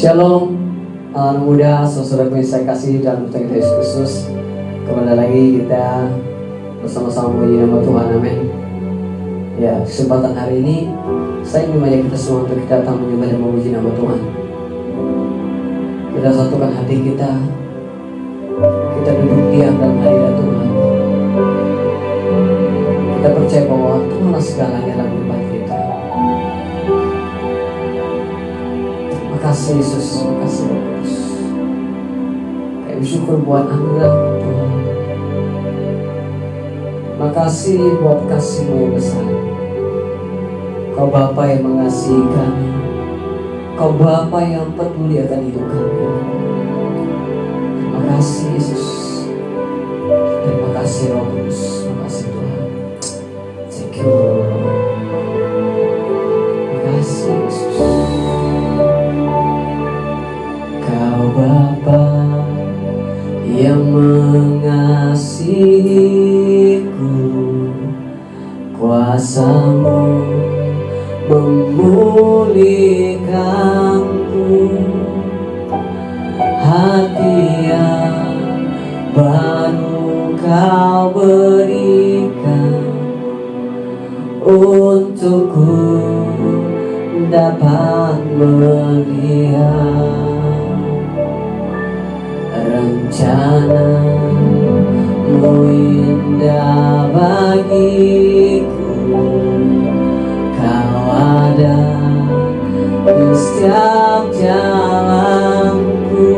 Shalom, anak muda, saudara-saudaraku yang saya kasih dalam Tuhan kita Yesus Kristus. Kembali lagi kita bersama-sama memuji nama Tuhan, amin. Ya, kesempatan hari ini saya ingin mengajak kita semua untuk kita datang menyembah dan memuji nama Tuhan. Kita satukan hati kita, kita duduk diam dalam hadirat Tuhan. Kita percaya bahwa Tuhanlah segalanya dalam hidup kita. Terima kasih Yesus, terima kasih Roh Kudus. Kami bersyukur buat anugerah Tuhan. Terima kasih buat kasih-Mu yang besar. Kau Bapa yang mengasihi kami, Kau Bapa yang peduli akan hidup kami. Terima kasih Yesus. Terima kasih Roh Kudus. Terima kasih Tuhan. Thank you. Terima kasih Yesus. Kau Bapa yang mengasihiku, kuasa-Mu memulihkanku, hati yang baru Kau berikan untukku dapat melihat rencana-Mu indah bagiku. Kau ada di setiap jalanku,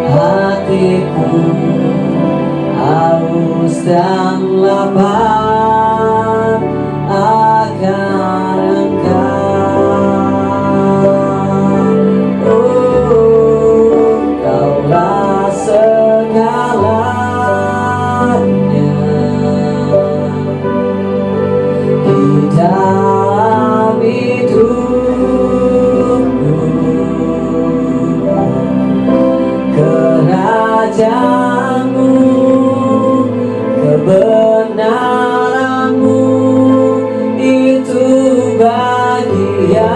hatiku haus dan lapar akan Engkau. Kaulah segalanya di dalam hidupku. Kerajaan-Mu, kebenaran-Mu, itu bagianku.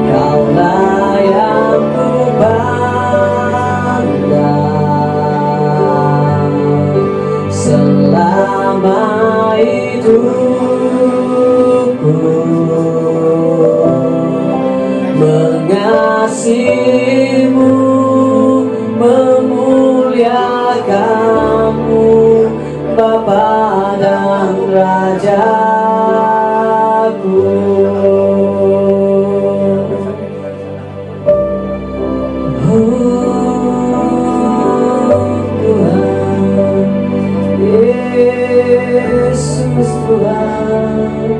Kaulah yang kupandang selama hidupku. Mengasihi-Mu, memuliakan-Mu, Bapa dan Rajaku. Tuhan, Yesus Tuhan,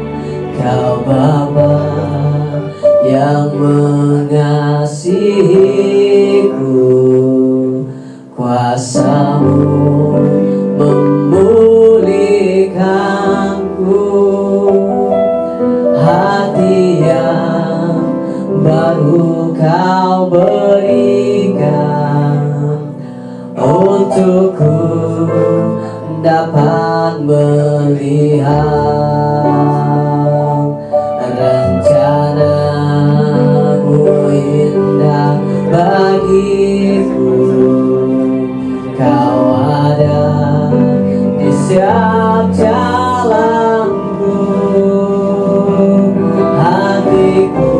Kau Bapa yang mengasihiku, kuasa-Mu memulihkanku, hati yang baru Kau berikan untukku dapat melihat rencana-Mu indah bagiku. Kau ada di setiap jalanku, hatiku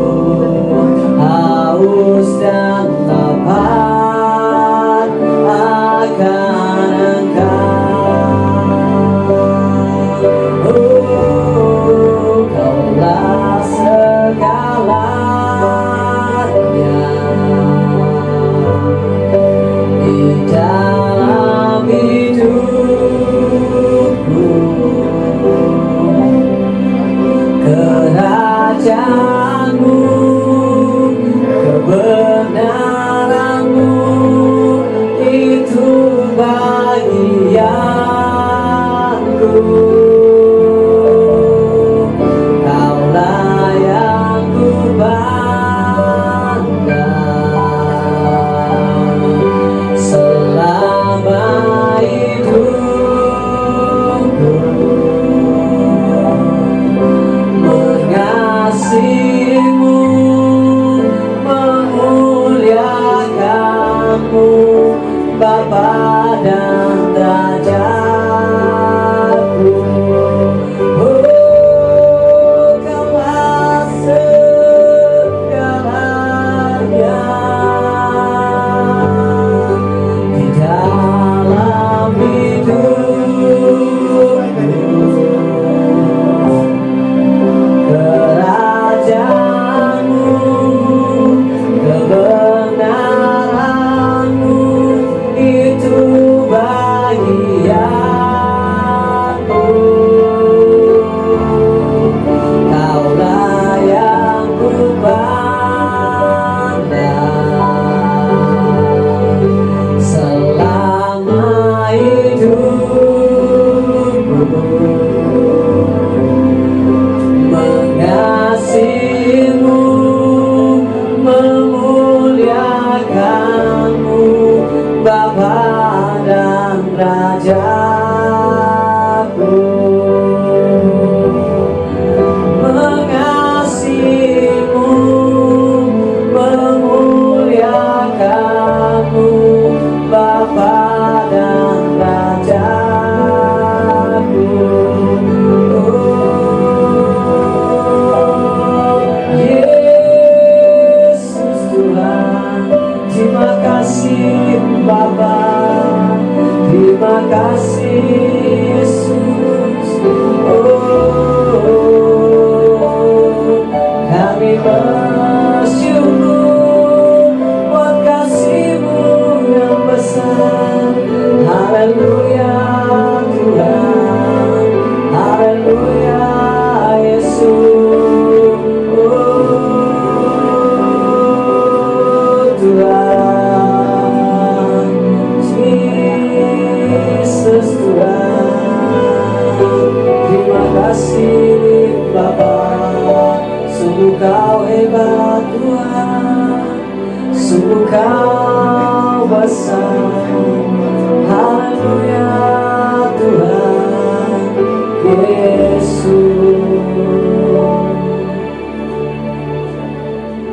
haus dan lapar akan Engkau. Kaulah segalanya di dalam hidupku. Kami bersyukur buat kasih-Mu yang besar. Haleluya Tuhan, haleluya Yesus. Tuhan, Yesus Tuhan. Terima kasih Bapa, sungguh Kau hebat Tuhan, sungguh Kau besar. Haleluya Tuhan Yesus.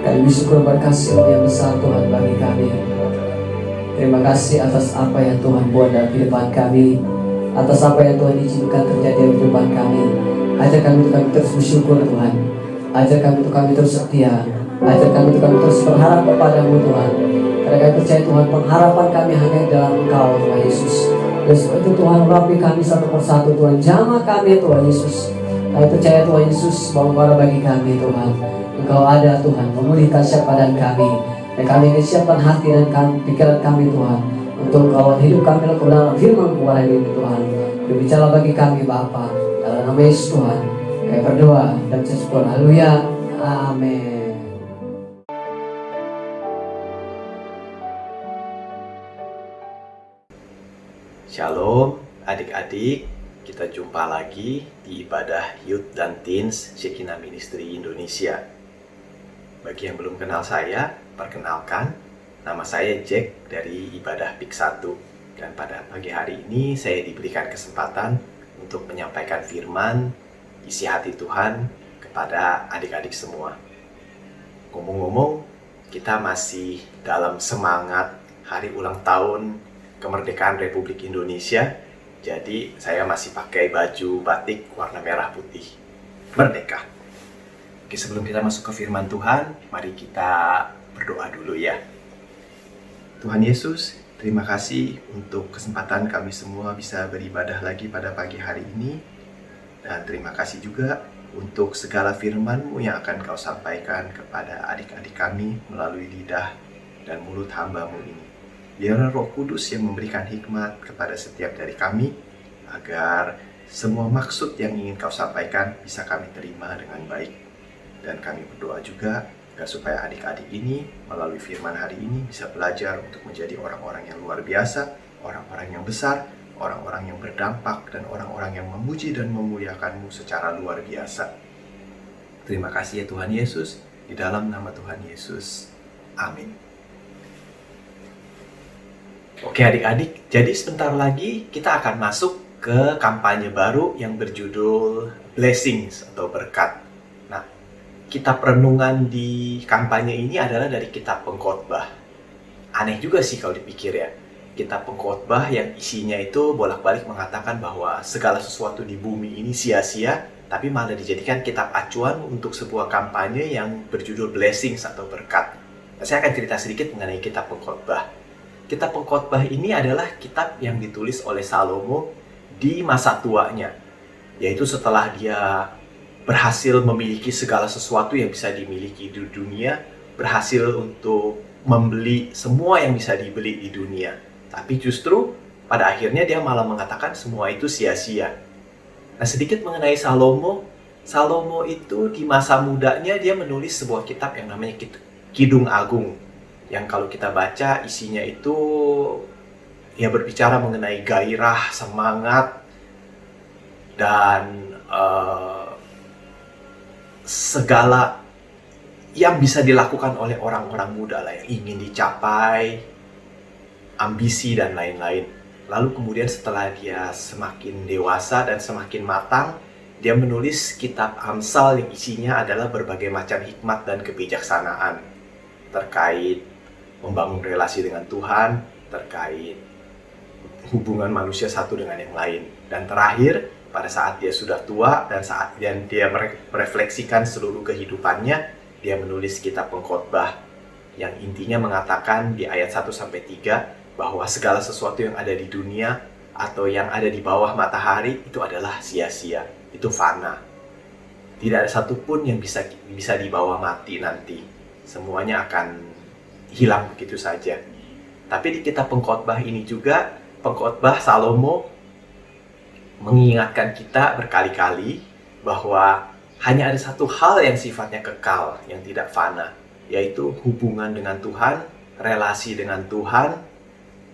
Kami bersyukur berkasih-Mu yang besar Tuhan bagi kami. Terima kasih atas apa yang Tuhan buat dalam kehidupan kami, atas apa yang Tuhan izinkan terjadi dalam kehidupan kami. Ajar kami untuk kami terus bersyukur Tuhan. Ajar kami untuk kami terus setia. Ajar kami untuk kami terus berharap kepada-Mu Tuhan. Karena kami percaya Tuhan, pengharapan kami hanya dalam Engkau Tuhan Yesus. Dan sebab itu Tuhan, urapi kami satu persatu Tuhan. Jamah kami Tuhan Yesus. Kami percaya Tuhan Yesus bahwa bagi kami Tuhan, Engkau ada Tuhan, memulihkan setiap badan kami. Dan kami ingin siapkan hati dan pikiran kami Tuhan, untuk kawan hidup kami dalam kebenaran firman-Mu hari ini Tuhan. Berbicara bagi kami Bapa, dalam nama Yesus Tuhan kami berdoa dan bersyukur. Haleluya, amin. Shalom adik-adik, kita jumpa lagi di ibadah Youth dan Teens Shekinah Ministry Indonesia. Bagi yang belum kenal saya, perkenalkan, nama saya Jack dari ibadah PIK 1. Dan pada pagi hari ini saya diberikan kesempatan untuk menyampaikan firman isi hati Tuhan kepada adik-adik semua. Ngomong-ngomong, kita masih dalam semangat hari ulang tahun kemerdekaan Republik Indonesia. Jadi saya masih pakai baju batik warna merah putih. Merdeka! Oke, sebelum kita masuk ke firman Tuhan, mari kita berdoa dulu ya. Tuhan Yesus, terima kasih untuk kesempatan kami semua bisa beribadah lagi pada pagi hari ini. Dan terima kasih juga untuk segala firman-Mu yang akan Kau sampaikan kepada adik-adik kami melalui lidah dan mulut hamba-Mu ini. Biarlah Roh Kudus yang memberikan hikmat kepada setiap dari kami, agar semua maksud yang ingin Kau sampaikan bisa kami terima dengan baik. Dan kami berdoa juga agar supaya adik-adik ini melalui firman hari ini bisa belajar untuk menjadi orang-orang yang luar biasa, orang-orang yang besar, orang-orang yang berdampak, dan orang-orang yang memuji dan memuliakan-Mu secara luar biasa. Terima kasih ya Tuhan Yesus, di dalam nama Tuhan Yesus. Amin. Oke adik-adik, jadi sebentar lagi kita akan masuk ke kampanye baru yang berjudul Blessings atau Berkat. Nah, kitab renungan di kampanye ini adalah dari kitab Pengkhotbah. Aneh juga sih kalau dipikir ya. Kitab Pengkhotbah yang isinya itu bolak-balik mengatakan bahwa segala sesuatu di bumi ini sia-sia, tapi malah dijadikan kitab acuan untuk sebuah kampanye yang berjudul Blessings atau Berkat. Nah, saya akan cerita sedikit mengenai kitab Pengkhotbah. Kitab Pengkhotbah ini adalah kitab yang ditulis oleh Salomo di masa tuanya, yaitu setelah dia berhasil memiliki segala sesuatu yang bisa dimiliki di dunia, berhasil untuk membeli semua yang bisa dibeli di dunia. Tapi justru pada akhirnya dia malah mengatakan semua itu sia-sia. Nah, sedikit mengenai Salomo. Salomo itu di masa mudanya dia menulis sebuah kitab yang namanya Kidung Agung. Yang kalau kita baca isinya itu ya berbicara mengenai gairah, semangat, dan segala yang bisa dilakukan oleh orang-orang muda lah, yang ingin dicapai, ambisi dan lain-lain. Lalu kemudian setelah dia semakin dewasa dan semakin matang, dia menulis kitab Amsal yang isinya adalah berbagai macam hikmat dan kebijaksanaan terkait membangun relasi dengan Tuhan, terkait hubungan manusia satu dengan yang lain. Dan terakhir, pada saat dia sudah tua dan saat dia merefleksikan seluruh kehidupannya, dia menulis kitab Pengkhotbah yang intinya mengatakan di ayat 1-3 bahwa segala sesuatu yang ada di dunia atau yang ada di bawah matahari itu adalah sia-sia, itu fana. Tidak ada satupun yang bisa dibawa mati nanti. Semuanya akan hilang begitu saja. Tapi di kitab Pengkhotbah ini juga, Pengkhotbah Salomo mengingatkan kita berkali-kali bahwa hanya ada satu hal yang sifatnya kekal, yang tidak fana, yaitu hubungan dengan Tuhan, relasi dengan Tuhan,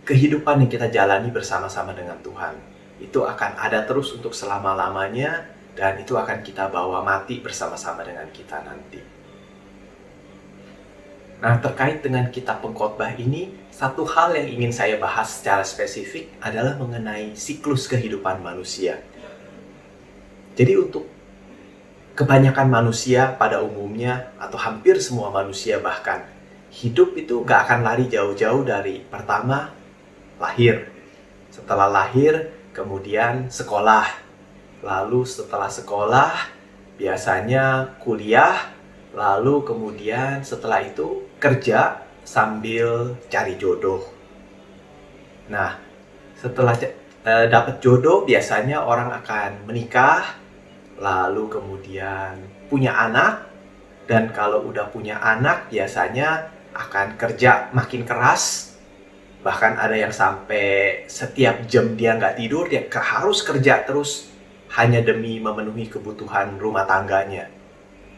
kehidupan yang kita jalani bersama-sama dengan Tuhan. Itu akan ada terus untuk selama-lamanya, dan itu akan kita bawa mati bersama-sama dengan kita nanti. Nah, terkait dengan kitab Pengkhotbah ini, satu hal yang ingin saya bahas secara spesifik adalah mengenai siklus kehidupan manusia. Jadi untuk kebanyakan manusia pada umumnya, atau hampir semua manusia bahkan, hidup itu gak akan lari jauh-jauh dari pertama, lahir. Setelah lahir, kemudian sekolah. Lalu setelah sekolah, biasanya kuliah. Lalu kemudian setelah itu kerja sambil cari jodoh. Nah, setelah dapat jodoh, biasanya orang akan menikah. Lalu kemudian punya anak. Dan kalau udah punya anak, biasanya akan kerja makin keras. Bahkan ada yang sampai setiap jam dia nggak tidur, dia harus kerja terus hanya demi memenuhi kebutuhan rumah tangganya.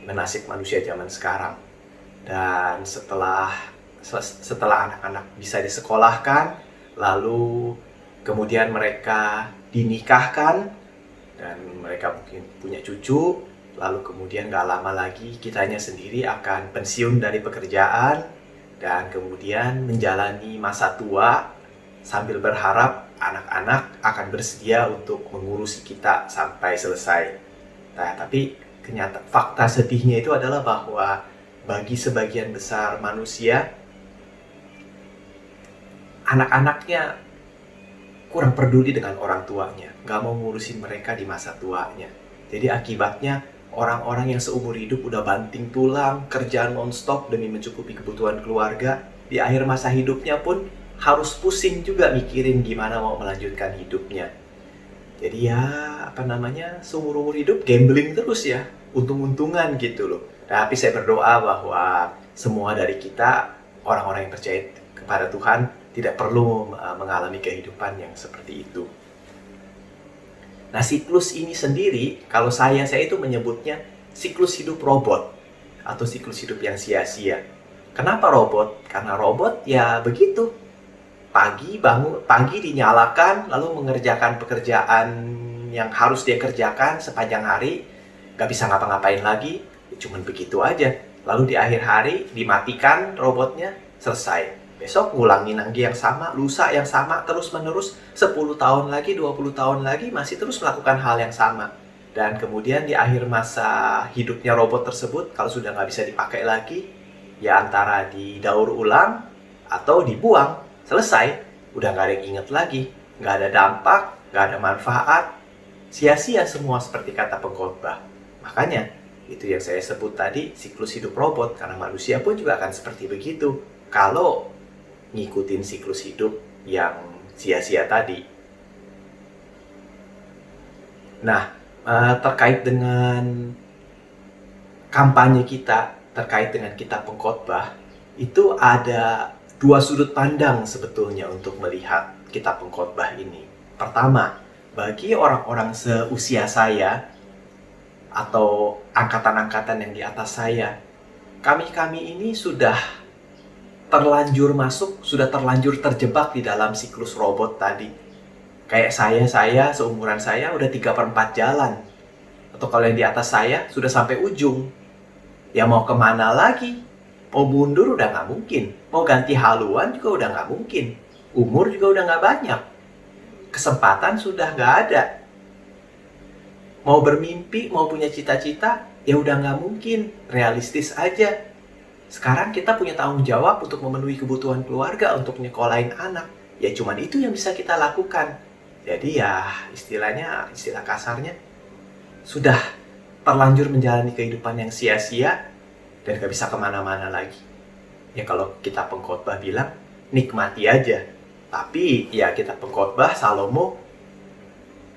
Nasib manusia zaman sekarang. Dan setelah anak-anak bisa disekolahkan, lalu kemudian mereka dinikahkan, dan mereka mungkin punya cucu, lalu kemudian gak lama lagi kitanya sendiri akan pensiun dari pekerjaan, dan kemudian menjalani masa tua sambil berharap anak-anak akan bersedia untuk mengurusi kita sampai selesai. Nah, tapi fakta sedihnya itu adalah bahwa bagi sebagian besar manusia, anak-anaknya kurang peduli dengan orang tuanya, gak mau ngurusin mereka di masa tuanya. Jadi akibatnya orang-orang yang seumur hidup udah banting tulang, kerja non-stop demi mencukupi kebutuhan keluarga, di akhir masa hidupnya pun harus pusing juga mikirin gimana mau melanjutkan hidupnya. Jadi ya, seumur-umur hidup gambling terus ya, untung-untungan gitu loh. Tapi saya berdoa bahwa semua dari kita, orang-orang yang percaya kepada Tuhan, tidak perlu mengalami kehidupan yang seperti itu. Nah, siklus ini sendiri, kalau saya itu menyebutnya siklus hidup robot, atau siklus hidup yang sia-sia. Kenapa robot? Karena robot ya begitu. Pagi dinyalakan, lalu mengerjakan pekerjaan yang harus dia kerjakan sepanjang hari, gak bisa ngapa-ngapain lagi, ya cuman begitu aja. Lalu di akhir hari dimatikan robotnya, selesai. Besok ngulangin lagi yang sama, lusa yang sama, terus-menerus 10 tahun lagi, 20 tahun lagi, masih terus melakukan hal yang sama. Dan kemudian di akhir masa hidupnya robot tersebut, kalau sudah nggak bisa dipakai lagi, ya antara didaur ulang atau dibuang. Selesai, udah nggak ada yang inget lagi, nggak ada dampak, nggak ada manfaat, sia-sia semua seperti kata Pengkhotbah. Makanya, itu yang saya sebut tadi, siklus hidup robot, karena manusia pun juga akan seperti begitu. Kalau ngikutin siklus hidup yang sia-sia tadi. Nah, terkait dengan kampanye kita, terkait dengan kitab Pengkhotbah, itu ada dua sudut pandang sebetulnya untuk melihat kitab Pengkhotbah ini. Pertama, bagi orang-orang seusia saya atau angkatan-angkatan yang di atas saya, kami ini sudah terlanjur masuk, sudah terlanjur terjebak di dalam siklus robot tadi. Kayak saya seumuran saya udah 3/4 jalan. Atau kalau yang di atas saya sudah sampai ujung. Ya mau kemana lagi? Mau mundur udah nggak mungkin. Mau ganti haluan juga udah nggak mungkin. Umur juga udah nggak banyak. Kesempatan sudah nggak ada. Mau bermimpi, mau punya cita-cita, ya udah nggak mungkin. Realistis aja. Sekarang kita punya tanggung jawab untuk memenuhi kebutuhan keluarga, untuk nyekolahin anak. Ya cuman itu yang bisa kita lakukan. Jadi ya istilah kasarnya, sudah terlanjur menjalani kehidupan yang sia-sia dan gak bisa kemana-mana lagi. Ya kalau kitab Pengkhotbah bilang, nikmati aja. Tapi ya kitab Pengkhotbah Salomo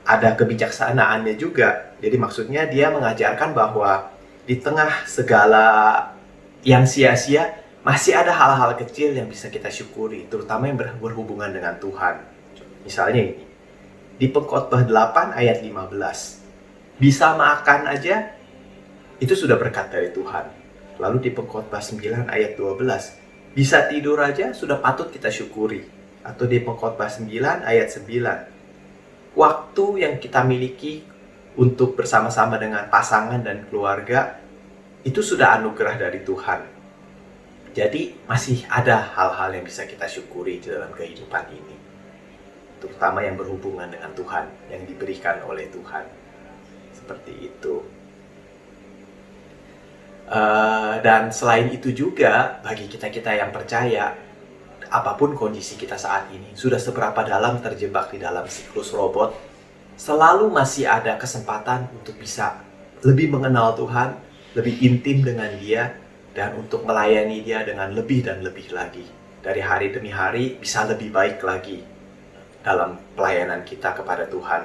ada kebijaksanaannya juga. Jadi maksudnya dia mengajarkan bahwa di tengah segala yang sia-sia, masih ada hal-hal kecil yang bisa kita syukuri, terutama yang berhubungan dengan Tuhan. Misalnya ini, di Pengkhotbah 8 ayat 15, bisa makan aja, itu sudah berkat dari Tuhan. Lalu di Pengkhotbah 9 ayat 12, bisa tidur aja sudah patut kita syukuri. Atau di Pengkhotbah 9 ayat 9, waktu yang kita miliki untuk bersama-sama dengan pasangan dan keluarga, itu sudah anugerah dari Tuhan. Jadi masih ada hal-hal yang bisa kita syukuri di dalam kehidupan ini, terutama yang berhubungan dengan Tuhan, yang diberikan oleh Tuhan. Seperti itu. Dan selain itu juga, bagi kita-kita yang percaya, apapun kondisi kita saat ini, sudah seberapa dalam terjebak di dalam siklus robot, selalu masih ada kesempatan untuk bisa lebih mengenal Tuhan, lebih intim dengan Dia, dan untuk melayani Dia dengan lebih dan lebih lagi. Dari hari demi hari bisa lebih baik lagi dalam pelayanan kita kepada Tuhan.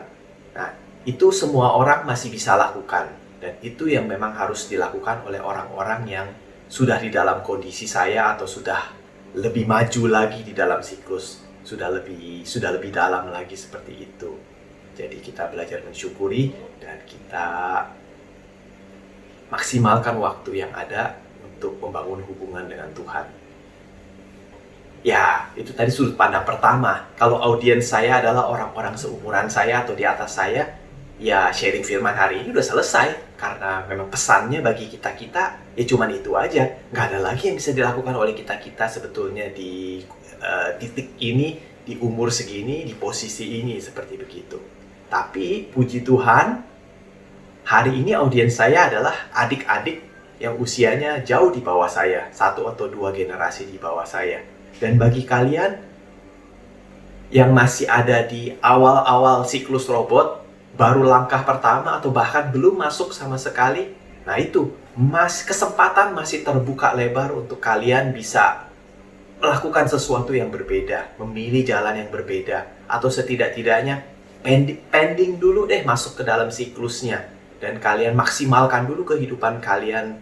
Nah, itu semua orang masih bisa lakukan, dan itu yang memang harus dilakukan oleh orang-orang yang sudah di dalam kondisi saya atau sudah lebih maju lagi di dalam siklus, sudah lebih dalam lagi seperti itu. Jadi kita belajar mensyukuri dan kita maksimalkan waktu yang ada untuk membangun hubungan dengan Tuhan. Ya, itu tadi sudut pandang pertama. Kalau audiens saya adalah orang-orang seumuran saya atau di atas saya, ya sharing firman hari ini udah selesai. Karena memang pesannya bagi kita-kita ya cuman itu aja. Nggak ada lagi yang bisa dilakukan oleh kita-kita sebetulnya di titik ini, di umur segini, di posisi ini, seperti begitu. Tapi puji Tuhan, hari ini audiens saya adalah adik-adik yang usianya jauh di bawah saya, 1 atau 2 generasi di bawah saya. Dan bagi kalian yang masih ada di awal-awal siklus robot, baru langkah pertama atau bahkan belum masuk sama sekali, nah itu, kesempatan masih terbuka lebar untuk kalian bisa melakukan sesuatu yang berbeda, memilih jalan yang berbeda, atau setidak-tidaknya pending dulu deh masuk ke dalam siklusnya, dan kalian maksimalkan dulu kehidupan kalian,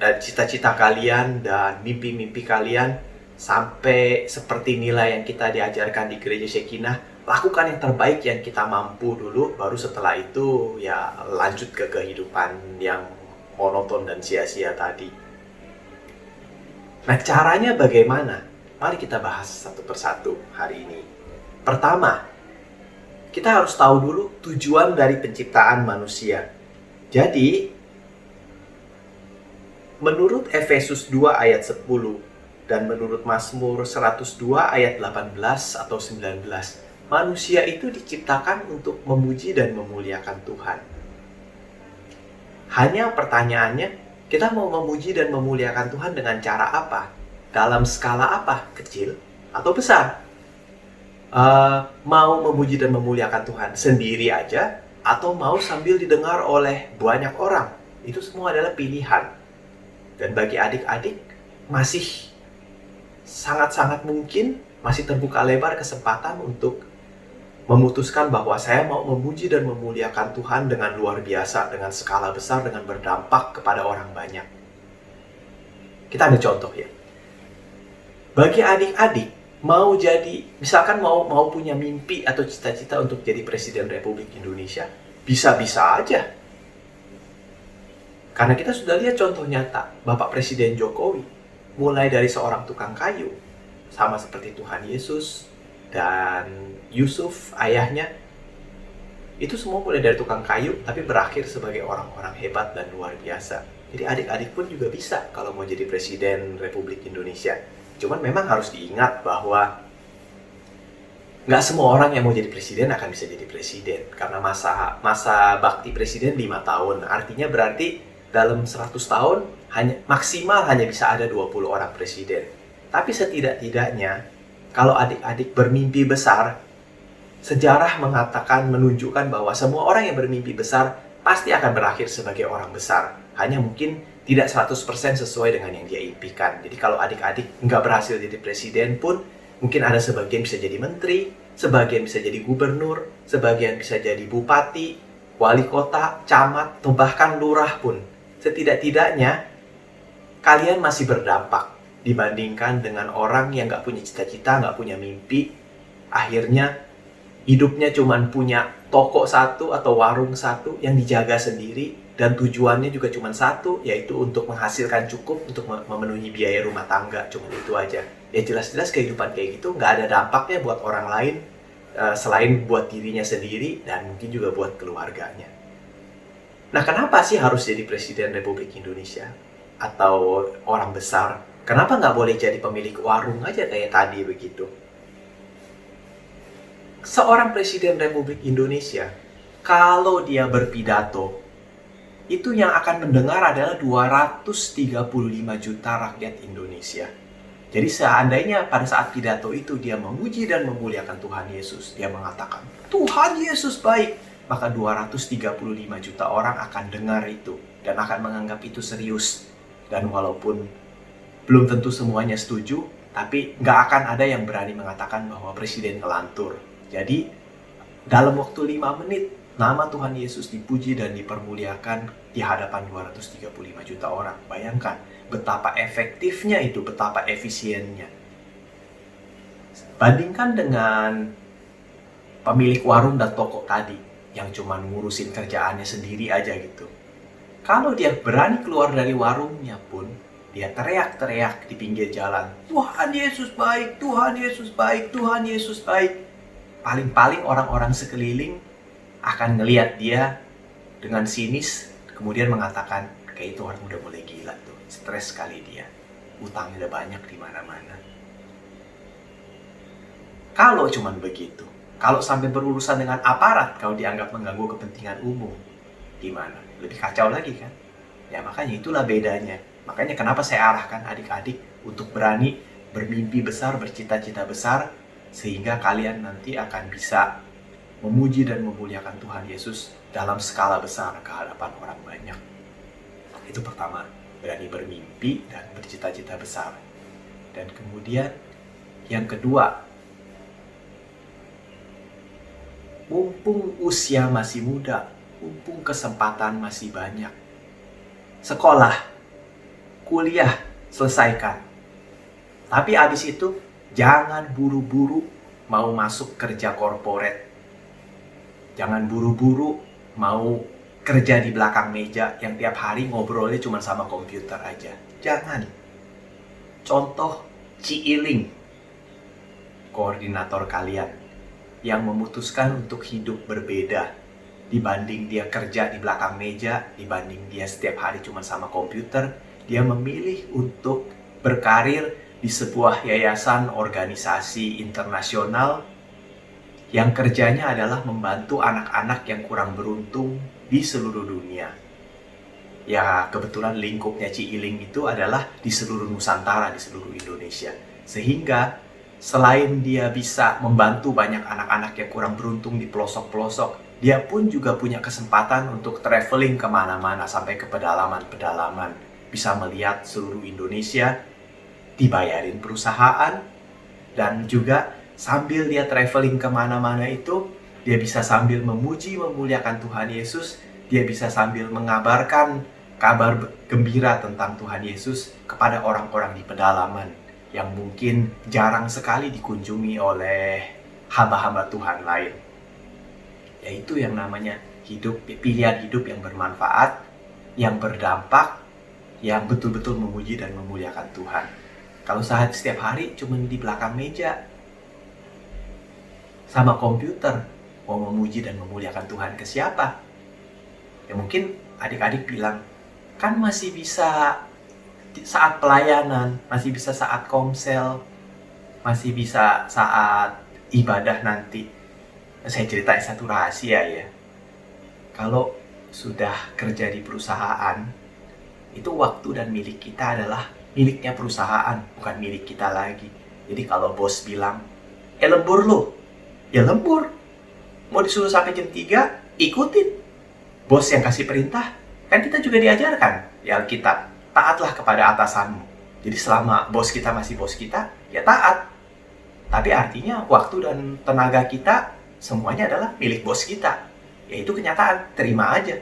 dan cita-cita kalian dan mimpi-mimpi kalian, sampai seperti nilai yang kita diajarkan di Gereja Shekinah. Lakukan yang terbaik yang kita mampu dulu, baru setelah itu ya lanjut ke kehidupan yang monoton dan sia-sia tadi. Nah, caranya bagaimana? Mari kita bahas satu persatu hari ini. Pertama, kita harus tahu dulu tujuan dari penciptaan manusia. Jadi, menurut Efesus 2 ayat 10 dan menurut Mazmur 102 ayat 18 atau 19, manusia itu diciptakan untuk memuji dan memuliakan Tuhan. Hanya pertanyaannya, kita mau memuji dan memuliakan Tuhan dengan cara apa? Dalam skala apa? Kecil atau besar? Mau memuji dan memuliakan Tuhan sendiri aja, atau mau sambil didengar oleh banyak orang? Itu semua adalah pilihan. Dan bagi adik-adik, masih sangat-sangat mungkin, masih terbuka lebar kesempatan untuk memutuskan bahwa saya mau memuji dan memuliakan Tuhan dengan luar biasa, dengan skala besar, dengan berdampak kepada orang banyak. Kita ambil contoh ya. Bagi adik-adik, mau jadi, misalkan mau punya mimpi atau cita-cita untuk jadi Presiden Republik Indonesia, bisa-bisa aja. Karena kita sudah lihat contoh nyata, Bapak Presiden Jokowi, mulai dari seorang tukang kayu, sama seperti Tuhan Yesus, dan Yusuf ayahnya, itu semua mulai dari tukang kayu tapi berakhir sebagai orang-orang hebat dan luar biasa. Jadi adik-adik pun juga bisa kalau mau jadi Presiden Republik Indonesia. Cuman memang harus diingat bahwa nggak semua orang yang mau jadi presiden akan bisa jadi presiden, karena masa bakti presiden 5 tahun. Artinya berarti dalam 100 tahun maksimal hanya bisa ada 20 orang presiden. Tapi setidak-tidaknya kalau adik-adik bermimpi besar, sejarah menunjukkan bahwa semua orang yang bermimpi besar pasti akan berakhir sebagai orang besar. Hanya mungkin tidak 100% sesuai dengan yang dia impikan. Jadi kalau adik-adik nggak berhasil jadi presiden pun, Mungkin ada sebagian bisa jadi menteri, sebagian bisa jadi gubernur, sebagian bisa jadi bupati, wali kota, camat, atau bahkan lurah pun. Setidak-tidaknya, kalian masih berdampak dibandingkan dengan orang yang nggak punya cita-cita, nggak punya mimpi. Akhirnya, hidupnya cuman punya toko satu atau warung satu yang dijaga sendiri, dan tujuannya juga cuma satu, yaitu untuk menghasilkan cukup untuk memenuhi biaya rumah tangga. Cuma itu aja. Ya jelas-jelas kehidupan kayak gitu nggak ada dampaknya buat orang lain, selain buat dirinya sendiri dan mungkin juga buat keluarganya. Nah, kenapa sih harus jadi Presiden Republik Indonesia? Atau orang besar? Kenapa nggak boleh jadi pemilik warung aja kayak tadi begitu? Seorang Presiden Republik Indonesia, kalau dia berpidato, itu yang akan mendengar adalah 235 juta rakyat Indonesia. Jadi seandainya pada saat pidato itu dia memuji dan memuliakan Tuhan Yesus, dia mengatakan, Tuhan Yesus baik, maka 235 juta orang akan dengar itu dan akan menganggap itu serius. Dan walaupun belum tentu semuanya setuju, tapi nggak akan ada yang berani mengatakan bahwa Presiden ngelantur. Jadi dalam waktu 5 menit, nama Tuhan Yesus dipuji dan dipermuliakan di hadapan 235 juta orang. Bayangkan betapa efektifnya itu, betapa efisiennya. Bandingkan dengan pemilik warung dan toko tadi yang cuma ngurusin kerjaannya sendiri aja gitu. Kalau dia berani keluar dari warungnya pun, dia teriak-teriak di pinggir jalan, Tuhan Yesus baik, Tuhan Yesus baik, Tuhan Yesus baik. Paling-paling orang-orang sekeliling akan ngelihat dia dengan sinis, kemudian mengatakan, kayak itu orang udah mulai gila tuh, stres sekali dia, utangnya udah banyak di mana-mana. Kalau cuman begitu, kalau sampai berurusan dengan aparat, kalau dianggap mengganggu kepentingan umum, gimana? Lebih kacau lagi kan? Ya makanya itulah bedanya. Makanya kenapa saya arahkan adik-adik untuk berani bermimpi besar, bercita-cita besar, sehingga kalian nanti akan bisa memuji dan memuliakan Tuhan Yesus dalam skala besar ke hadapan orang banyak. Itu pertama, berani bermimpi dan bercita-cita besar. Dan kemudian yang kedua, mumpung usia masih muda, mumpung kesempatan masih banyak, sekolah, kuliah, selesaikan. Tapi abis itu, jangan buru-buru mau masuk kerja korporat. Jangan buru-buru mau kerja di belakang meja yang tiap hari ngobrolnya cuma sama komputer aja. Jangan. Contoh Ci Iling, koordinator kalian, yang memutuskan untuk hidup berbeda dibanding dia kerja di belakang meja, dibanding dia setiap hari cuma sama komputer. Dia memilih untuk berkarir di sebuah yayasan organisasi internasional yang kerjanya adalah membantu anak-anak yang kurang beruntung di seluruh dunia. Ya, kebetulan lingkupnya Ci Iling itu adalah di seluruh Nusantara, di seluruh Indonesia. Sehingga selain dia bisa membantu banyak anak-anak yang kurang beruntung di pelosok-pelosok, dia pun juga punya kesempatan untuk traveling kemana-mana sampai ke pedalaman-pedalaman. Bisa melihat seluruh Indonesia, dibayarin perusahaan, dan juga sambil dia traveling kemana-mana itu, dia bisa sambil memuji, memuliakan Tuhan Yesus, dia bisa sambil mengabarkan kabar gembira tentang Tuhan Yesus kepada orang-orang di pedalaman yang mungkin jarang sekali dikunjungi oleh hamba-hamba Tuhan lain. Yaitu yang namanya pilihan hidup yang bermanfaat, yang berdampak, yang betul-betul memuji dan memuliakan Tuhan. Kalau setiap hari cuma di belakang meja sama komputer, mau memuji dan memuliakan Tuhan ke siapa? Ya mungkin adik-adik bilang, kan masih bisa saat pelayanan, masih bisa saat komsel, masih bisa saat ibadah nanti. Saya ceritain satu rahasia ya. Kalau sudah kerja di perusahaan, itu waktu dan milik kita adalah miliknya perusahaan, bukan milik kita lagi. Jadi kalau bos bilang, lembur lo, ya lembur. Mau disuruh sampai jam 3, ikutin. Bos yang kasih perintah, kan kita juga diajarkan di Alkitab, taatlah kepada atasanmu. Jadi selama bos kita masih bos kita, ya taat. Tapi artinya waktu dan tenaga kita semuanya adalah milik bos kita. Ya itu kenyataan, terima aja.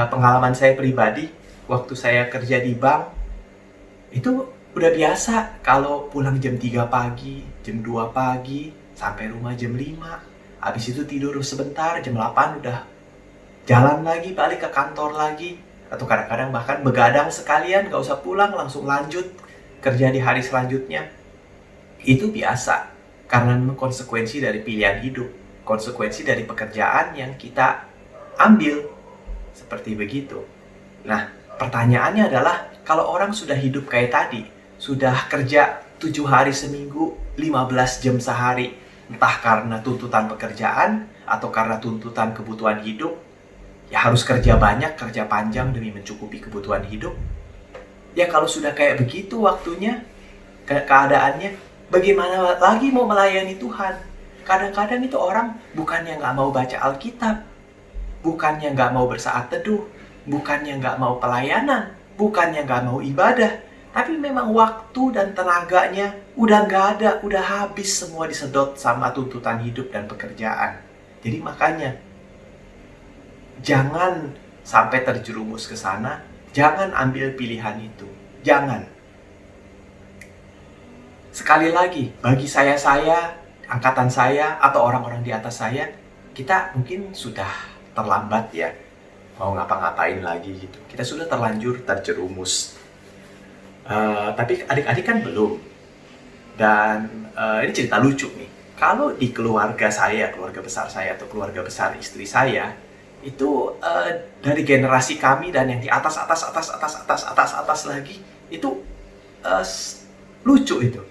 Pengalaman saya pribadi, waktu saya kerja di bank, itu udah biasa kalau pulang jam 3 pagi, jam 2 pagi, sampai rumah jam 5. Habis itu tidur sebentar, jam 8 udah jalan lagi, balik ke kantor lagi. Atau kadang-kadang bahkan begadang sekalian, gak usah pulang, langsung lanjut kerja di hari selanjutnya. Itu biasa, karena memang konsekuensi dari pilihan hidup, konsekuensi dari pekerjaan yang kita ambil, seperti begitu. Nah, pertanyaannya adalah, kalau orang sudah hidup kayak tadi, sudah kerja 7 hari seminggu, 15 jam sehari, entah karena tuntutan pekerjaan atau karena tuntutan kebutuhan hidup, ya harus kerja banyak, kerja panjang demi mencukupi kebutuhan hidup. Ya kalau sudah kayak begitu waktunya, keadaannya, bagaimana lagi mau melayani Tuhan? Kadang-kadang itu orang bukannya nggak mau baca Alkitab, bukannya nggak mau bersaat teduh, bukannya nggak mau pelayanan, bukannya nggak mau ibadah, tapi memang waktu dan tenaganya udah nggak ada, udah habis semua disedot sama tuntutan hidup dan pekerjaan. Jadi makanya, jangan sampai terjerumus ke sana, jangan ambil pilihan itu, jangan. Sekali lagi, bagi saya, angkatan saya, atau orang-orang di atas saya, kita mungkin sudah terlambat ya, mau ngapa-ngapain lagi gitu. Kita sudah terlanjur terjerumus. Tapi adik-adik kan belum. Dan ini cerita lucu nih. Kalau di keluarga saya, keluarga besar saya, atau keluarga besar istri saya, itu dari generasi kami dan yang di atas lagi, itu lucu itu.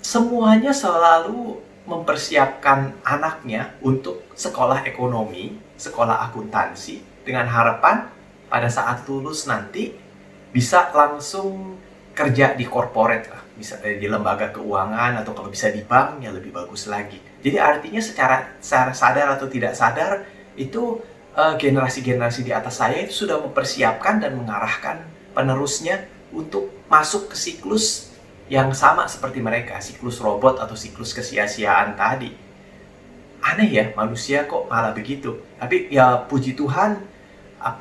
Semuanya selalu mempersiapkan anaknya untuk sekolah ekonomi, sekolah akuntansi, dengan harapan pada saat lulus nanti bisa langsung kerja di corporate lah, bisa di lembaga keuangan, atau kalau bisa di bank ya lebih bagus lagi. Jadi artinya secara sadar atau tidak sadar, itu generasi-generasi di atas saya itu sudah mempersiapkan dan mengarahkan penerusnya untuk masuk ke siklus yang sama seperti mereka, siklus robot atau siklus kesia-siaan tadi. Aneh ya, manusia kok malah begitu. Tapi ya puji Tuhan,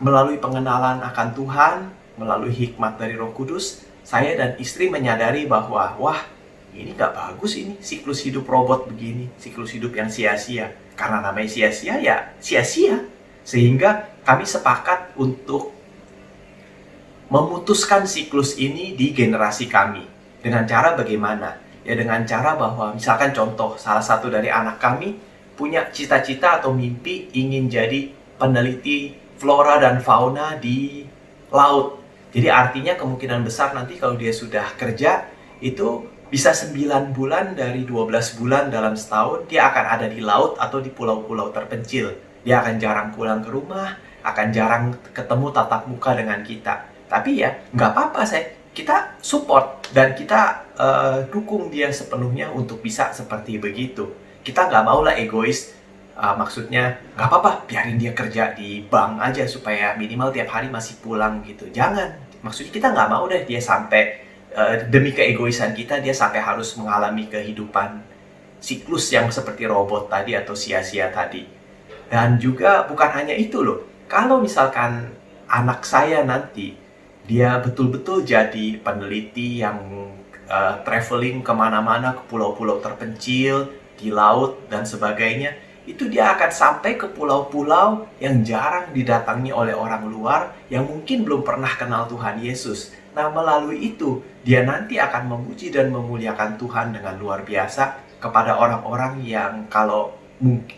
melalui pengenalan akan Tuhan, melalui hikmat dari Roh Kudus, saya dan istri menyadari bahwa, wah, ini gak bagus ini, siklus hidup robot begini, siklus hidup yang sia-sia. Karena namanya sia-sia, ya sia-sia. Sehingga kami sepakat untuk memutuskan siklus ini di generasi kami. Dengan cara bagaimana? Ya dengan cara bahwa misalkan contoh, salah satu dari anak kami punya cita-cita atau mimpi ingin jadi peneliti flora dan fauna di laut. Jadi artinya kemungkinan besar nanti kalau dia sudah kerja, itu bisa 9 bulan dari 12 bulan dalam setahun, dia akan ada di laut atau di pulau-pulau terpencil. Dia akan jarang pulang ke rumah, akan jarang ketemu tatap muka dengan kita. Tapi ya, nggak apa-apa, kita support dan kita dukung dia sepenuhnya untuk bisa seperti begitu. Kita nggak mau lah egois, maksudnya nggak apa-apa, biarin dia kerja di bank aja supaya minimal tiap hari masih pulang gitu. Jangan, maksudnya kita nggak mau deh dia sampai demi keegoisan kita, dia sampai harus mengalami kehidupan siklus yang seperti robot tadi atau sia-sia tadi. Dan juga bukan hanya itu loh, kalau misalkan anak saya nanti dia betul-betul jadi peneliti yang traveling kemana-mana, ke pulau-pulau terpencil, di laut, dan sebagainya, itu dia akan sampai ke pulau-pulau yang jarang didatangi oleh orang luar, yang mungkin belum pernah kenal Tuhan Yesus. Nah, melalui itu, dia nanti akan memuji dan memuliakan Tuhan dengan luar biasa kepada orang-orang yang kalau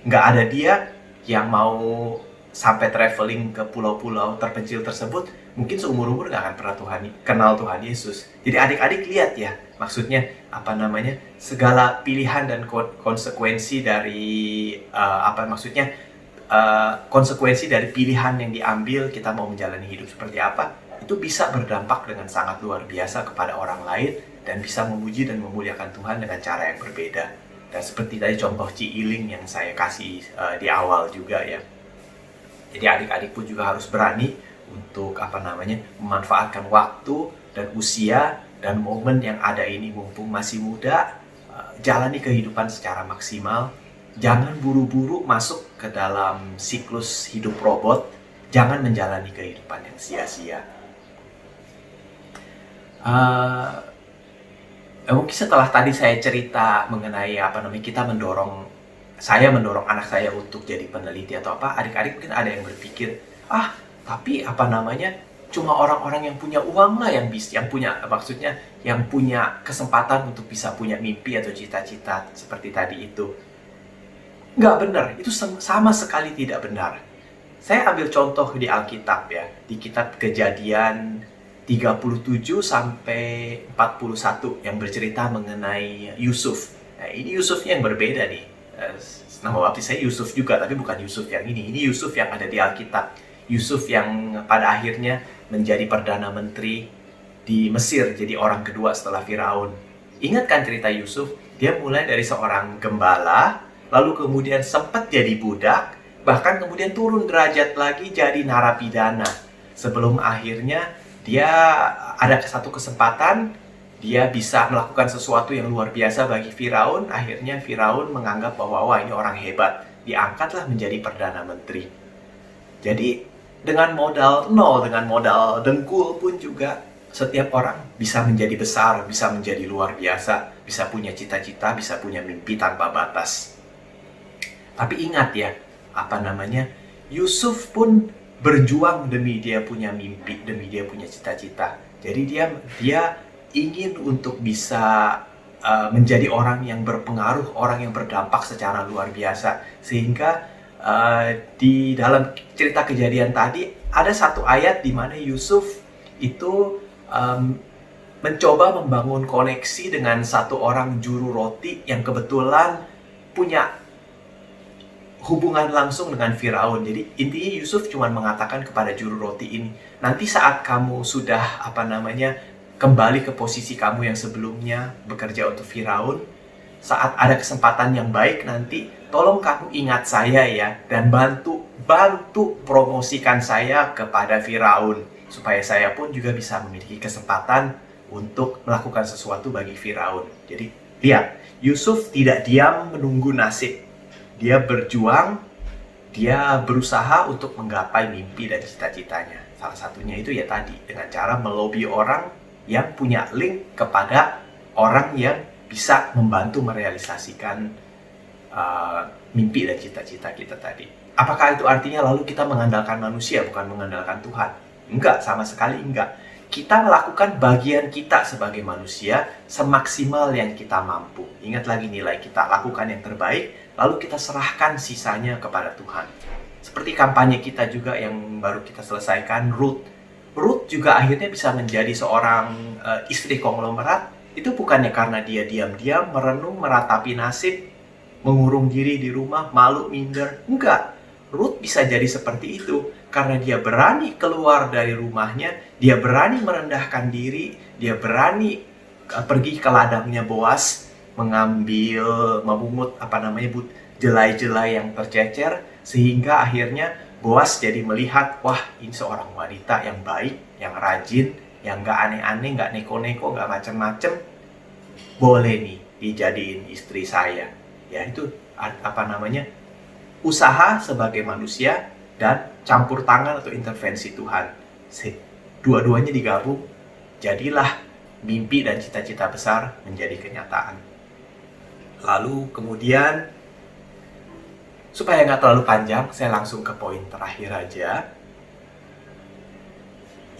nggak ada dia, yang mau sampai traveling ke pulau-pulau terpencil tersebut, mungkin seumur-umur nggak akan pernah kenal Tuhan Yesus. Jadi adik-adik lihat ya, maksudnya segala pilihan dan konsekuensi dari konsekuensi dari pilihan yang diambil, kita mau menjalani hidup seperti apa, itu bisa berdampak dengan sangat luar biasa kepada orang lain dan bisa memuji dan memuliakan Tuhan dengan cara yang berbeda. Dan seperti tadi contoh Ciiling yang saya kasih di awal juga ya. Jadi adik-adik pun juga harus berani untuk memanfaatkan waktu dan usia dan momen yang ada ini mumpung masih muda, jalani kehidupan secara maksimal. Jangan buru-buru masuk ke dalam siklus hidup robot. Jangan menjalani kehidupan yang sia-sia. Mungkin setelah tadi saya cerita mengenai saya mendorong anak saya untuk jadi peneliti atau apa, adik-adik mungkin ada yang berpikir, tapi cuma orang-orang yang punya uang lah yang punya kesempatan untuk bisa punya mimpi atau cita-cita seperti tadi itu. Nggak benar, itu sama sekali tidak benar. Saya ambil contoh di Alkitab ya, di kitab Kejadian 37 sampai 41 yang bercerita mengenai Yusuf. Nah, ini Yusufnya yang berbeda nih. Nama baptis saya Yusuf juga, tapi bukan Yusuf yang ini. Ini Yusuf yang ada di Alkitab. Yusuf yang pada akhirnya menjadi Perdana Menteri di Mesir, jadi orang kedua setelah Firaun. Ingat kan cerita Yusuf? Dia mulai dari seorang gembala, lalu kemudian sempat jadi budak, bahkan kemudian turun derajat lagi jadi narapidana. Sebelum akhirnya dia ada satu kesempatan, dia bisa melakukan sesuatu yang luar biasa bagi Firaun. Akhirnya Firaun menganggap bahwa wah, ini orang hebat, diangkatlah menjadi Perdana Menteri. Jadi dengan modal nol, dengan modal dengkul pun juga setiap orang bisa menjadi besar, bisa menjadi luar biasa, bisa punya cita-cita, bisa punya mimpi tanpa batas. Tapi ingat ya, Yusuf pun berjuang demi dia punya mimpi, demi dia punya cita-cita. Jadi dia ingin untuk bisa menjadi orang yang berpengaruh, orang yang berdampak secara luar biasa. Sehingga di dalam cerita Kejadian tadi ada satu ayat di mana Yusuf itu mencoba membangun koneksi dengan satu orang juru roti yang kebetulan punya hubungan langsung dengan Firaun. Jadi intinya Yusuf cuma mengatakan kepada juru roti ini, nanti saat kamu sudah kembali ke posisi kamu yang sebelumnya bekerja untuk Firaun, saat ada kesempatan yang baik nanti, tolong kamu ingat saya ya, dan bantu promosikan saya kepada Firaun, supaya saya pun juga bisa memiliki kesempatan untuk melakukan sesuatu bagi Firaun. Jadi lihat, Yusuf tidak diam menunggu nasib. Dia berjuang, dia berusaha untuk menggapai mimpi dan cita-citanya. Salah satunya itu ya tadi, dengan cara melobi orang yang punya link kepada orang yang bisa membantu merealisasikan mimpi dan cita-cita kita tadi. Apakah itu artinya lalu kita mengandalkan manusia, bukan mengandalkan Tuhan? Enggak, sama sekali enggak. Kita melakukan bagian kita sebagai manusia semaksimal yang kita mampu. Ingat lagi nilai kita, lakukan yang terbaik, lalu kita serahkan sisanya kepada Tuhan. Seperti kampanye kita juga yang baru kita selesaikan, Ruth juga akhirnya bisa menjadi seorang istri konglomerat. Itu bukannya karena dia diam-diam merenung, meratapi nasib, mengurung diri di rumah, malu, minder. Enggak. Ruth bisa jadi seperti itu karena dia berani keluar dari rumahnya, dia berani merendahkan diri, dia berani pergi ke ladangnya Boas, memungut jelai-jelai yang tercecer, sehingga akhirnya Boas jadi melihat, wah, ini seorang wanita yang baik, yang rajin, yang gak aneh-aneh, gak neko-neko, gak macem-macem, boleh nih dijadiin istri saya. Ya, itu usaha sebagai manusia dan campur tangan atau intervensi Tuhan. Dua-duanya digabung, jadilah mimpi dan cita-cita besar menjadi kenyataan. Lalu kemudian, supaya nggak terlalu panjang, saya langsung ke poin terakhir aja.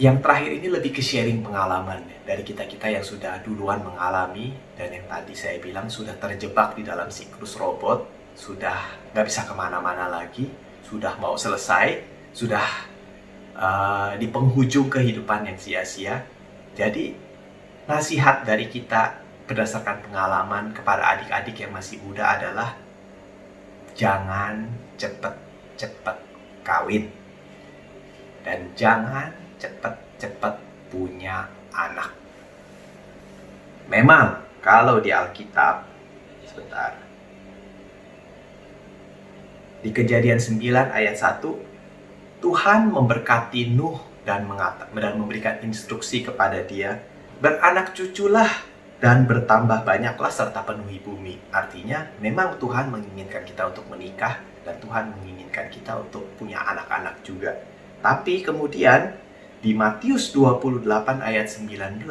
Yang terakhir ini lebih ke sharing pengalaman dari kita-kita yang sudah duluan mengalami, dan yang tadi saya bilang sudah terjebak di dalam siklus robot, sudah nggak bisa kemana-mana lagi, sudah mau selesai, sudah di penghujung kehidupan yang sia-sia. Jadi nasihat dari kita berdasarkan pengalaman kepada adik-adik yang masih muda adalah jangan cepet-cepet kawin dan jangan cepet-cepet punya anak. Memang kalau di Alkitab, sebentar, di Kejadian 9 ayat 1, Tuhan memberkati Nuh dan memberikan instruksi kepada dia, beranak cuculah dan bertambah banyaklah serta penuhi bumi. Artinya memang Tuhan menginginkan kita untuk menikah dan Tuhan menginginkan kita untuk punya anak-anak juga. Tapi kemudian di Matius 28 ayat 19,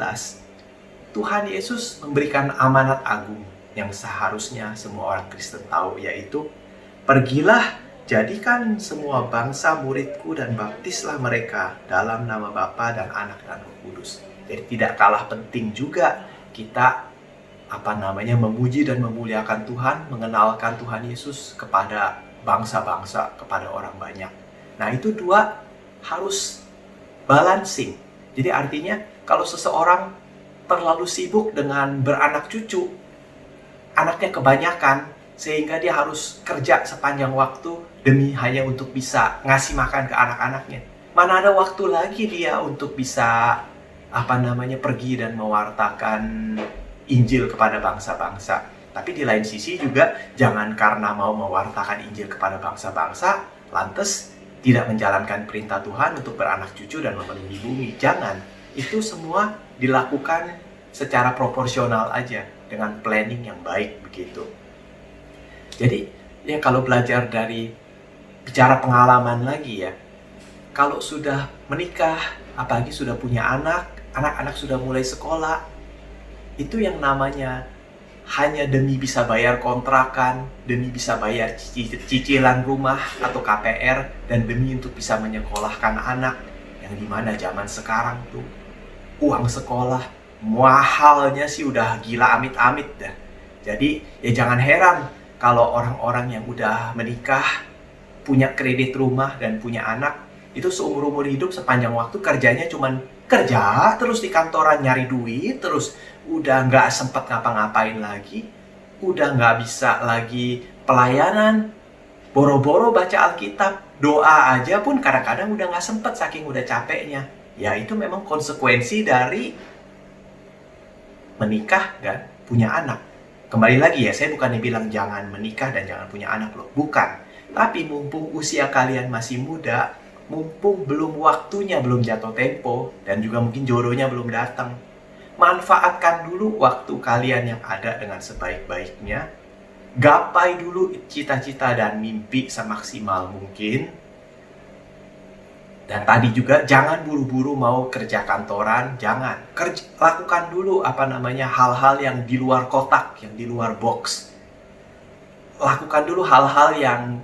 Tuhan Yesus memberikan amanat agung yang seharusnya semua orang Kristen tahu, yaitu pergilah, jadikan semua bangsa muridku dan baptislah mereka dalam nama Bapa dan Anak dan Roh Kudus. Jadi tidak kalah penting juga kita memuji dan memuliakan Tuhan, mengenalkan Tuhan Yesus kepada bangsa-bangsa, kepada orang banyak. Nah, itu dua harus balancing. Jadi artinya kalau seseorang terlalu sibuk dengan beranak cucu, anaknya kebanyakan, sehingga dia harus kerja sepanjang waktu demi hanya untuk bisa ngasih makan ke anak-anaknya. Mana ada waktu lagi dia untuk bisa pergi dan mewartakan Injil kepada bangsa-bangsa. Tapi di lain sisi juga jangan karena mau mewartakan Injil kepada bangsa-bangsa lantas tidak menjalankan perintah Tuhan untuk beranak cucu dan memenuhi bumi. Jangan. Itu semua dilakukan secara proporsional aja dengan planning yang baik begitu. Jadi ya kalau belajar dari bicara pengalaman lagi ya, kalau sudah menikah, apalagi sudah punya anak-anak sudah mulai sekolah, itu yang namanya hanya demi bisa bayar kontrakan, demi bisa bayar cicilan rumah atau KPR, dan demi untuk bisa menyekolahkan anak, yang dimana zaman sekarang tuh uang sekolah mahalnya sih udah gila amit-amit dah. Jadi ya jangan heran kalau orang-orang yang udah menikah, punya kredit rumah dan punya anak, itu seumur-umur hidup sepanjang waktu kerjanya cuman kerja terus di kantoran nyari duit, terus udah nggak sempet ngapa-ngapain lagi, udah nggak bisa lagi pelayanan, boro-boro baca Alkitab, doa aja pun kadang-kadang udah nggak sempet saking udah capeknya. Ya itu memang konsekuensi dari menikah dan punya anak. Kembali lagi ya, saya bukannya bilang jangan menikah dan jangan punya anak loh, bukan. Tapi mumpung usia kalian masih muda, mumpung belum waktunya, belum jatuh tempo, dan juga mungkin jodohnya belum datang, manfaatkan dulu waktu kalian yang ada dengan sebaik-baiknya. Gapai dulu cita-cita dan mimpi semaksimal mungkin. Dan tadi juga jangan buru-buru mau kerja kantoran, jangan. Lakukan dulu hal-hal yang di luar kotak, yang di luar box. Lakukan dulu hal-hal yang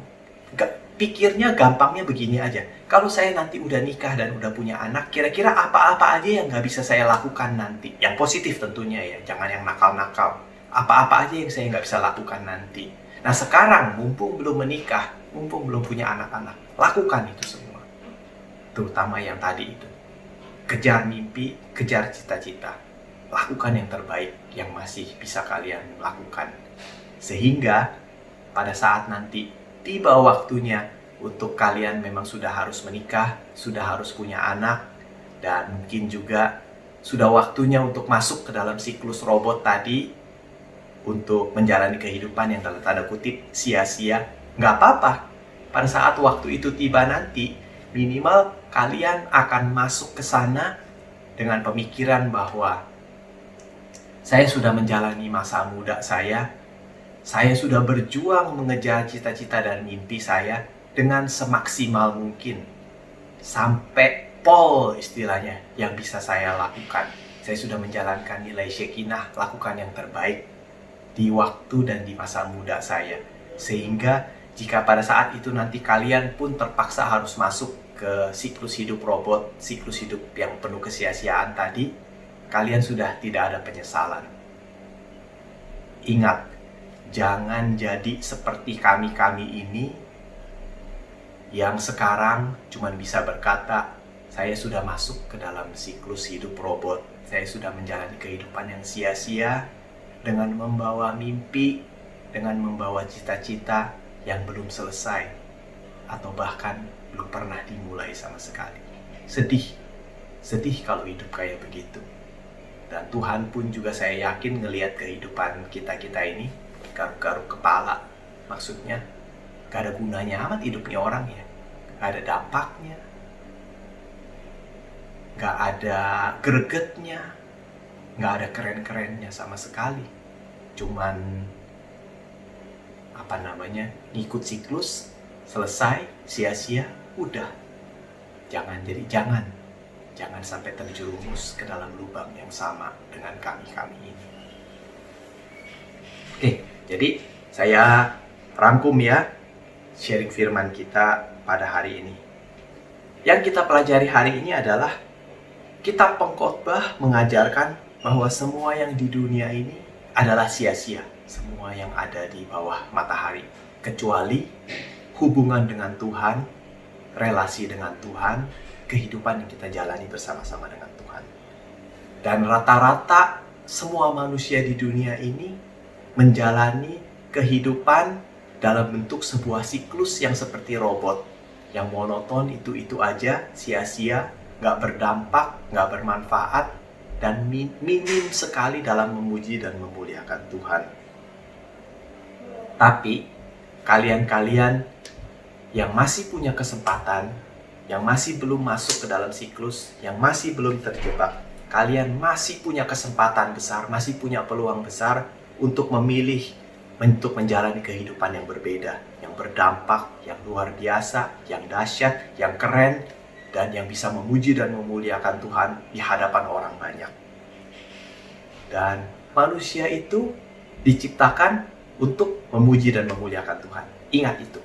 pikirnya gampangnya begini aja. Kalau saya nanti udah nikah dan udah punya anak, kira-kira apa-apa aja yang nggak bisa saya lakukan nanti? Yang positif tentunya ya, jangan yang nakal-nakal. Apa-apa aja yang saya nggak bisa lakukan nanti. Nah sekarang, mumpung belum menikah, mumpung belum punya anak-anak, lakukan itu semua. Terutama yang tadi itu. Kejar mimpi, kejar cita-cita. Lakukan yang terbaik yang masih bisa kalian lakukan. Sehingga pada saat nanti tiba waktunya untuk kalian memang sudah harus menikah, sudah harus punya anak, dan mungkin juga sudah waktunya untuk masuk ke dalam siklus robot tadi, untuk menjalani kehidupan yang dalam tanda kutip sia-sia. Nggak apa-apa. Pada saat waktu itu tiba nanti, minimal kalian akan masuk ke sana dengan pemikiran bahwa saya sudah menjalani masa muda saya sudah berjuang mengejar cita-cita dan mimpi saya dengan semaksimal mungkin. Sampai pol istilahnya yang bisa saya lakukan. Saya sudah menjalankan nilai Shekinah, lakukan yang terbaik di waktu dan di masa muda saya. Sehingga jika pada saat itu nanti kalian pun terpaksa harus masuk ke siklus hidup robot, siklus hidup yang penuh kesia-siaan tadi, kalian sudah tidak ada penyesalan. Ingat, jangan jadi seperti kami-kami ini yang sekarang cuma bisa berkata, saya sudah masuk ke dalam siklus hidup robot, saya sudah menjalani kehidupan yang sia-sia dengan membawa mimpi, dengan membawa cita-cita yang belum selesai, atau bahkan belum pernah dimulai sama sekali. Sedih kalau hidup kayak begitu. Dan Tuhan pun juga saya yakin ngelihat kehidupan kita-kita ini garuk-garuk kepala. Maksudnya gak ada gunanya amat hidupnya orang ya. Gak ada dampaknya, gak ada gregetnya, nggak ada keren-kerennya sama sekali. Cuman ngikut siklus, selesai, sia-sia, udah. Jangan sampai terjerumus ke dalam lubang yang sama dengan kami ini. Oke, jadi saya rangkum ya sharing firman kita pada hari ini. Yang kita pelajari hari ini adalah kitab Pengkhotbah mengajarkan bahwa semua yang di dunia ini adalah sia-sia. Semua yang ada di bawah matahari. Kecuali hubungan dengan Tuhan, relasi dengan Tuhan, kehidupan yang kita jalani bersama-sama dengan Tuhan. Dan rata-rata semua manusia di dunia ini menjalani kehidupan dalam bentuk sebuah siklus yang seperti robot. Yang monoton itu aja, sia-sia, gak berdampak, gak bermanfaat, dan minim sekali dalam memuji dan memuliakan Tuhan. Tapi kalian-kalian yang masih punya kesempatan, yang masih belum masuk ke dalam siklus, yang masih belum terjebak, kalian masih punya kesempatan besar, masih punya peluang besar untuk memilih, untuk menjalani kehidupan yang berbeda, yang berdampak, yang luar biasa, yang dahsyat, yang keren, dan yang bisa memuji dan memuliakan Tuhan di hadapan orang banyak. Dan manusia itu diciptakan untuk memuji dan memuliakan Tuhan. Ingat itu.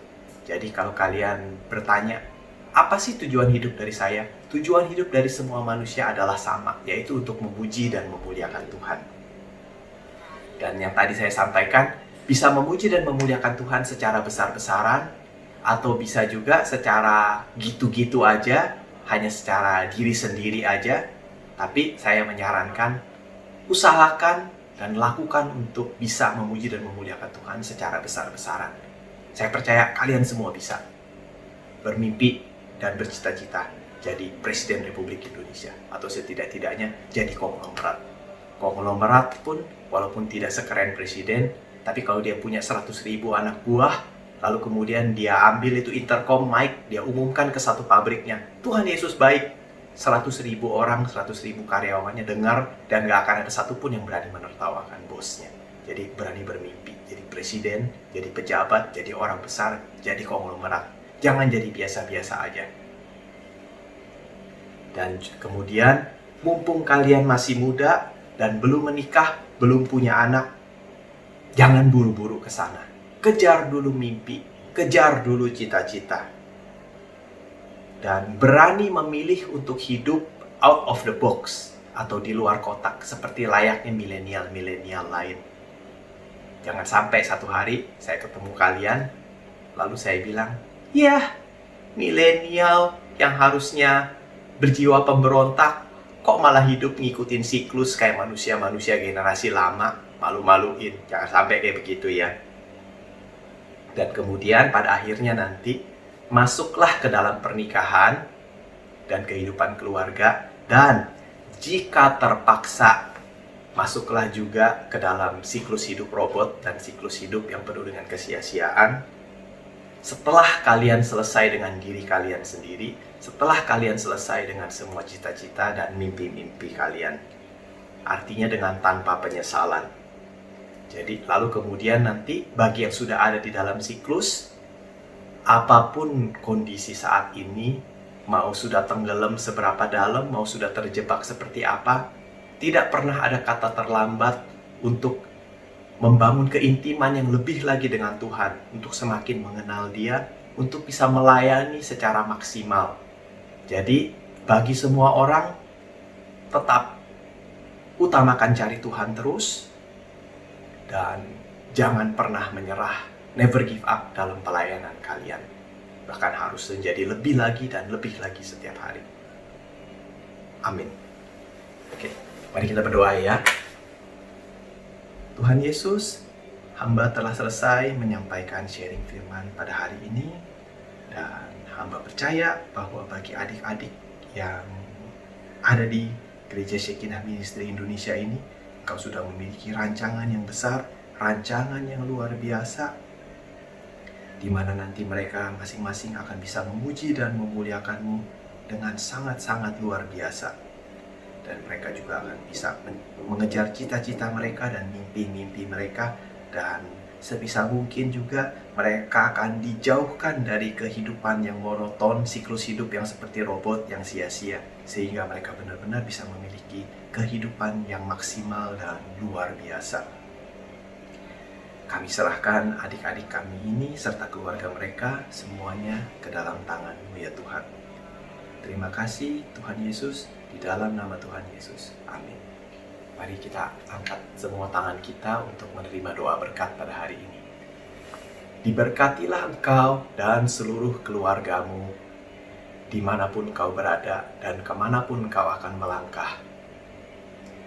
Jadi kalau kalian bertanya, apa sih tujuan hidup dari saya? Tujuan hidup dari semua manusia adalah sama, yaitu untuk memuji dan memuliakan Tuhan. Dan yang tadi saya sampaikan, bisa memuji dan memuliakan Tuhan secara besar-besaran, atau bisa juga secara gitu-gitu aja, hanya secara diri sendiri aja. Tapi saya menyarankan, usahakan dan lakukan untuk bisa memuji dan memuliakan Tuhan secara besar-besaran. Saya percaya kalian semua bisa bermimpi dan bercita-cita jadi Presiden Republik Indonesia, atau setidak-tidaknya jadi konglomerat. Konglomerat pun walaupun tidak sekeren presiden, tapi kalau dia punya 100.000 anak buah, lalu kemudian dia ambil itu intercom mic, dia umumkan ke satu pabriknya, Tuhan Yesus baik, 100.000 orang, 100.000 karyawannya dengar, dan gak akan ada satupun yang berani menertawakan bosnya. Jadi berani bermimpi, jadi presiden, jadi pejabat, jadi orang besar, jadi konglomerat. Jangan jadi biasa-biasa aja. Dan kemudian, mumpung kalian masih muda dan belum menikah, belum punya anak, jangan buru-buru ke sana. Kejar dulu mimpi, kejar dulu cita-cita. Dan berani memilih untuk hidup out of the box atau di luar kotak seperti layaknya milenial-milenial lain. Jangan sampai satu hari saya ketemu kalian lalu saya bilang, "Ya, milenial yang harusnya berjiwa pemberontak kok malah hidup ngikutin siklus kayak manusia-manusia generasi lama, malu-maluin." Jangan sampai kayak begitu ya. Dan kemudian pada akhirnya nanti masuklah ke dalam pernikahan dan kehidupan keluarga, dan jika terpaksa masuklah juga ke dalam siklus hidup robot dan siklus hidup yang penuh dengan kesia-siaan. Setelah kalian selesai dengan diri kalian sendiri, setelah kalian selesai dengan semua cita-cita dan mimpi-mimpi kalian, artinya dengan tanpa penyesalan. Jadi lalu kemudian nanti bagi yang sudah ada di dalam siklus, apapun kondisi saat ini, mau sudah tenggelam seberapa dalam, mau sudah terjebak seperti apa, tidak pernah ada kata terlambat untuk membangun keintiman yang lebih lagi dengan Tuhan, untuk semakin mengenal Dia, untuk bisa melayani secara maksimal. Jadi, bagi semua orang, tetap utamakan cari Tuhan terus, dan jangan pernah menyerah, never give up dalam pelayanan kalian. Bahkan harus menjadi lebih lagi dan lebih lagi setiap hari. Amin. Oke, mari kita berdoa ya. Tuhan Yesus, hamba telah selesai menyampaikan sharing firman pada hari ini. Dan hamba percaya bahwa bagi adik-adik yang ada di Gereja Shekinah Ministry Indonesia ini, Engkau sudah memiliki rancangan yang besar, rancangan yang luar biasa, di mana nanti mereka masing-masing akan bisa memuji dan memuliakan-Mu dengan sangat-sangat luar biasa. dan mereka juga akan bisa mengejar cita-cita mereka dan mimpi-mimpi mereka, dan sebisa mungkin juga mereka akan dijauhkan dari kehidupan yang monoton, siklus hidup yang seperti robot yang sia-sia, sehingga mereka benar-benar bisa memiliki kehidupan yang maksimal dan luar biasa. Kami serahkan adik-adik kami ini serta keluarga mereka semuanya ke dalam tangan-Mu ya Tuhan. Terima kasih Tuhan Yesus, di dalam nama Tuhan Yesus. Amin. Mari kita angkat semua tangan kita untuk menerima doa berkat pada hari ini. Diberkatilah engkau dan seluruh keluargamu, dimanapun kau berada dan kemanapun kau akan melangkah.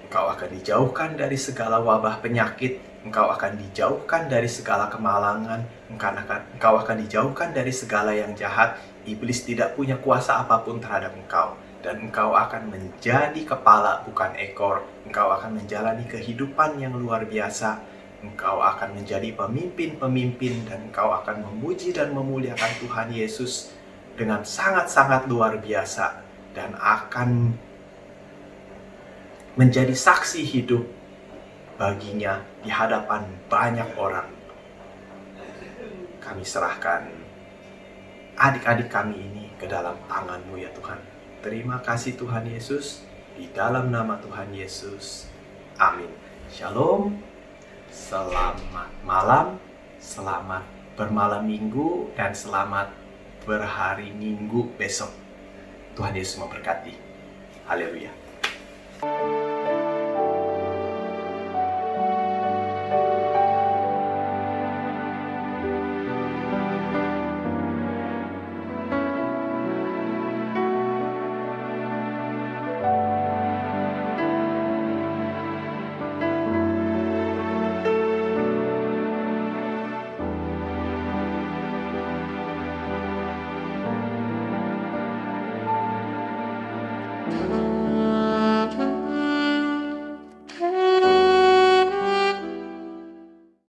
Engkau akan dijauhkan dari segala wabah penyakit, engkau akan dijauhkan dari segala kemalangan, engkau akan dijauhkan dari segala yang jahat. Iblis tidak punya kuasa apapun terhadap engkau, dan engkau akan menjadi kepala bukan ekor. Engkau akan menjalani kehidupan yang luar biasa. Engkau akan menjadi pemimpin-pemimpin, dan engkau akan memuji dan memuliakan Tuhan Yesus dengan sangat-sangat luar biasa, dan akan menjadi saksi hidup baginya di hadapan banyak orang. Kami serahkan adik-adik kami ini ke dalam tangan-Mu ya Tuhan. Terima kasih Tuhan Yesus, di dalam nama Tuhan Yesus. Amin. Shalom, selamat malam, selamat bermalam minggu, dan selamat berhari minggu besok. Tuhan Yesus memberkati. Haleluya.